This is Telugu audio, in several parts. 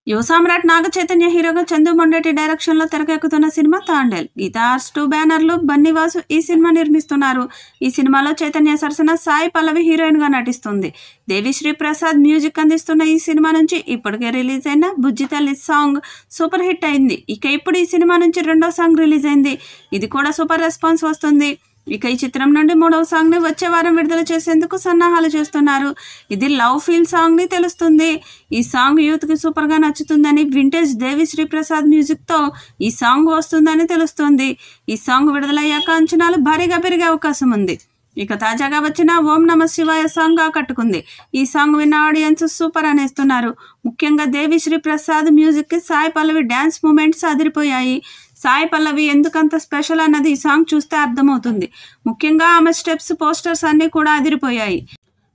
యువ సామ్రాట్ నాగ చైతన్య హీరోగా చందు మొండేటి డైరెక్షన్ లో తెరకెక్కుతున్న సినిమా తాండేల్. గీతా ఆర్ట్స్ 2 బ్యానర్లు బన్నీవాసు ఈ సినిమా నిర్మిస్తున్నారు. ఈ సినిమాలో చైతన్య సరసన సాయి పల్లవి హీరోయిన్ గా నటిస్తుంది. దేవిశ్రీ ప్రసాద్ మ్యూజిక్ అందిస్తున్న ఈ సినిమా నుంచి ఇప్పటికే రిలీజ్ అయిన బుజ్జి తల్లి సాంగ్ సూపర్ హిట్ అయింది. ఇక ఇప్పుడు ఈ సినిమా నుంచి రెండో సాంగ్ రిలీజ్ అయింది. ఇది కూడా సూపర్ రెస్పాన్స్ వస్తుంది. ఇక ఈ చిత్రం నుండి మూడవ సాంగ్ ని వచ్చే వారం విడుదల చేసేందుకు సన్నాహాలు చేస్తున్నారు. ఇది లవ్ ఫీల్ సాంగ్ ని తెలుస్తుంది. ఈ సాంగ్ యూత్ కి సూపర్ గా నచ్చుతుందని, వింటేజ్ దేవిశ్రీ ప్రసాద్ మ్యూజిక్ తో ఈ సాంగ్ వస్తుందని తెలుస్తోంది. ఈ సాంగ్ విడుదలయ్యాక అంచనాలు భారీగా పెరిగే అవకాశం ఉంది. ఇక తాజాగా వచ్చిన ఓం నమ శివాయ సాంగ్ ఆకట్టుకుంది. ఈ సాంగ్ విన్న ఆడియన్స్ సూపర్ అనేస్తున్నారు. ముఖ్యంగా దేవిశ్రీ ప్రసాద్ మ్యూజిక్ కి సాయి పల్లవి డ్యాన్స్ మూమెంట్స్ అదిరిపోయాయి. సాయి పల్లవి ఎందుకంత స్పెషల్ అన్నది ఈ సాంగ్ చూస్తే అర్థమవుతుంది. ముఖ్యంగా ఆమె స్టెప్స్, పోస్టర్స్ అన్నీ కూడా అదిరిపోయాయి.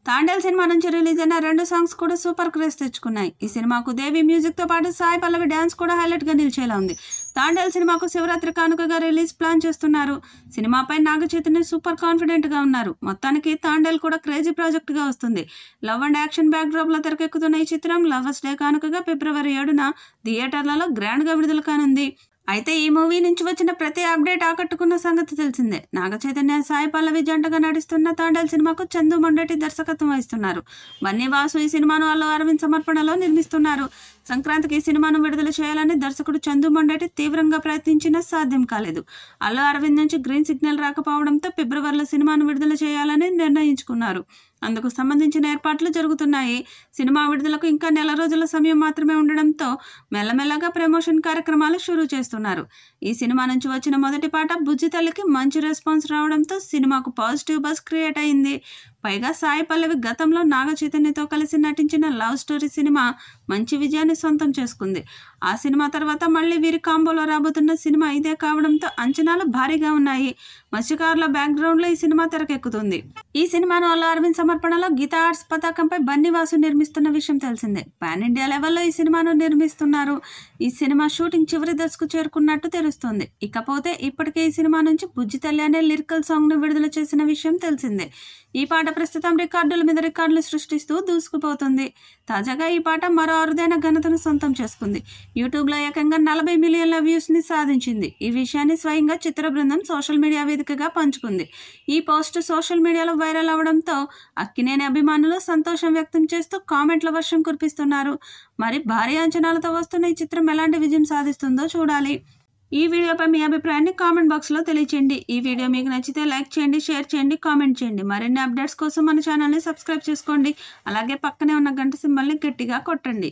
తాండేల్ సినిమా నుంచి రిలీజ్ అయిన రెండు సాంగ్స్ కూడా సూపర్ క్రేజ్ తెచ్చుకున్నాయి. ఈ సినిమాకు దేవి మ్యూజిక్ తో పాటు సాయి పల్లవి డ్యాన్స్ కూడా హైలైట్ గా నిలిచేలా ఉంది. తాండేల్ సినిమాకు శివరాత్రి కానుకగా రిలీజ్ ప్లాన్ చేస్తున్నారు. సినిమాపై నాగ చైతన్య సూపర్ కాన్ఫిడెంట్ గా ఉన్నారు. మొత్తానికి తాండేల్ కూడా క్రేజీ ప్రాజెక్ట్ గా వస్తుంది. Love and action back drop లో తెరకెక్కుతున్న ఈ చిత్రం లవర్స్ డే కానుకగా ఫిబ్రవరి 7న థియేటర్లలో గ్రాండ్ గా విడుదల కానుంది. అయితే ఈ మూవీ నుంచి వచ్చిన ప్రతి అప్డేట్ ఆకట్టుకున్న సంగతి తెలిసిందే. నాగ చైతన్య సాయి పల్లవి జంటగా నటిస్తున్న తాండేల్ సినిమాకు చందు మొండేటి దర్శకత్వం వహిస్తున్నారు. బన్నీవాసు ఈ సినిమాను అల్లు అరవింద్ సమర్పణలో నిర్మిస్తున్నారు. సంక్రాంతికి ఈ సినిమాను విడుదల చేయాలని దర్శకుడు చందు మొండేటి తీవ్రంగా ప్రయత్నించినా సాధ్యం కాలేదు. అల్లు అరవింద్ నుంచి గ్రీన్ సిగ్నల్ రాకపోవడంతో ఫిబ్రవరిలో సినిమాను విడుదల చేయాలని నిర్ణయించుకున్నారు. అందుకు సంబంధించిన ఏర్పాట్లు జరుగుతున్నాయి. సినిమా విడుదలకు ఇంకా నెల రోజుల సమయం మాత్రమే ఉండడంతో మెల్లమెల్లగా ప్రమోషన్ కార్యక్రమాలు షురూ చేస్తున్నారు. ఈ సినిమా నుంచి వచ్చిన మొదటి పాట బుజ్జి తల్లికి మంచి రెస్పాన్స్ రావడంతో సినిమాకు పాజిటివ్ బజ్ క్రియేట్ అయింది. పైగా సాయి పల్లవి గతంలో నాగ చైతన్యతో కలిసి నటించిన లవ్ స్టోరీ సినిమా మంచి విజయాన్ని సొంతం చేసుకుంది. ఆ సినిమా తర్వాత మళ్ళీ వీరి కాంబోలో రాబోతున్న సినిమా ఇదే కావడంతో అంచనాలు భారీగా ఉన్నాయి. మత్స్యకారుల బ్యాక్గ్రౌండ్ లో ఈ సినిమా తెరకెక్కుతుంది. ఈ సినిమాను అల్లు అరవింద్ సమర్పణలో గీతా ఆర్ట్స్ పతాకంపై బన్నీవాసు నిర్మిస్తున్న విషయం తెలిసిందే. పాన్ ఇండియా లెవెల్లో ఈ సినిమాను నిర్మిస్తున్నారు. ఈ సినిమా షూటింగ్ చివరి దశకు చేరుకున్నట్టు తెలుస్తుంది. ఇకపోతే ఇప్పటికే ఈ సినిమా నుంచి బుజ్జి తల్లి అనే లిరికల్ సాంగ్ ను విడుదల చేసిన విషయం తెలిసిందే. ఈ పాట ప్రస్తుతం రికార్డుల మీద రికార్డులు సృష్టిస్తూ దూసుకుపోతుంది. తాజాగా ఈ పాట మరో అరుదైన ఘనతను సొంతం చేసుకుంది. యూట్యూబ్లో ఏకంగా 40 మిలియన్ల వ్యూస్ ని సాధించింది. ఈ విషయాన్ని స్వయంగా చిత్ర బృందం సోషల్ మీడియా వేదికగా పంచుకుంది. ఈ పోస్ట్ సోషల్ మీడియాలో వైరల్ అవడంతో అక్కినేని అభిమానులు సంతోషం వ్యక్తం చేస్తూ కామెంట్ల వర్షం కురిపిస్తున్నారు. మరి భారీ అంచనాలతో వస్తున్న ఈ చిత్రం ఎలాంటి విజయం సాధిస్తుందో చూడాలి. ఈ వీడియోపై మీ అభిప్రాయాన్ని కామెంట్ బాక్స్లో తెలియచేయండి. ఈ వీడియో మీకు నచ్చితే లైక్ చేయండి, షేర్ చేయండి, కామెంట్ చేయండి. మరిన్ని అప్డేట్స్ కోసం మన ఛానల్ని సబ్స్క్రైబ్ చేసుకోండి. అలాగే పక్కనే ఉన్న గంట సింబల్ని గట్టిగా కొట్టండి.